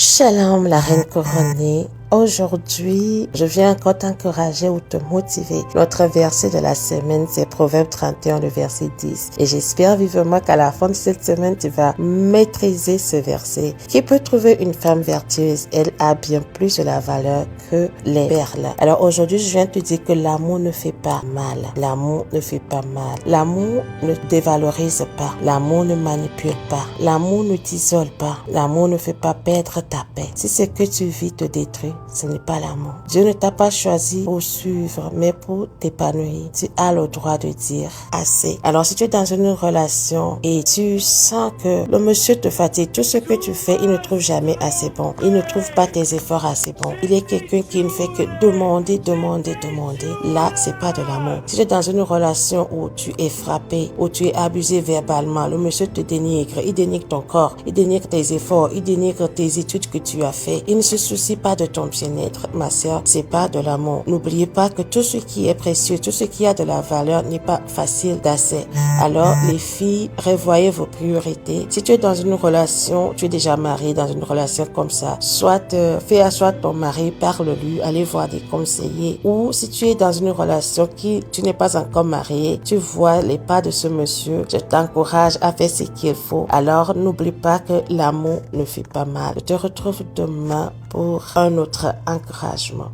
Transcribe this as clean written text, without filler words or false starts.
Shalom, la reine couronnée. Aujourd'hui, je viens encore t'encourager ou te motiver. Notre verset de la semaine, c'est Proverbe 31, le verset 10. Et j'espère vivement qu'à la fin de cette semaine, tu vas maîtriser ce verset. Qui peut trouver une femme vertueuse? Elle a bien plus de la valeur que les perles. Alors aujourd'hui, je viens te dire que l'amour ne fait pas mal. L'amour ne fait pas mal. L'amour ne dévalorise pas. L'amour ne manipule pas. L'amour ne t'isole pas. L'amour ne fait pas perdre ta paix. Si ce que tu vis te détruit, ce n'est pas l'amour. Dieu ne t'a pas choisi pour suivre, mais pour t'épanouir. Tu as le droit de dire assez. Alors, si tu es dans une relation et tu sens que le monsieur te fatigue, tout ce que tu fais, il ne trouve jamais assez bon. Il ne trouve pas tes efforts assez bons. Il est quelqu'un qui ne fait que demander. Là, c'est pas de l'amour. Si tu es dans une relation où tu es frappé, où tu es abusé verbalement, le monsieur te dénigre, il dénigre ton corps, il dénigre tes efforts, il dénigre tes études que tu as fait. Il ne se soucie pas de ton bien-être, ma sœur, c'est pas de l'amour. N'oubliez pas que tout ce qui est précieux, tout ce qui a de la valeur n'est pas facile d'accès. Alors, les filles, revoyez vos priorités. Si tu es dans une relation, tu es déjà marié dans une relation comme ça, soit fais asseoir ton mari, parle-lui, allez voir des conseillers. Ou si tu es dans une relation qui tu n'es pas encore marié, tu vois les pas de ce monsieur, je t'encourage à faire ce qu'il faut. Alors, n'oublie pas que l'amour ne fait pas mal. Je te retrouve demain pour un autre encouragement.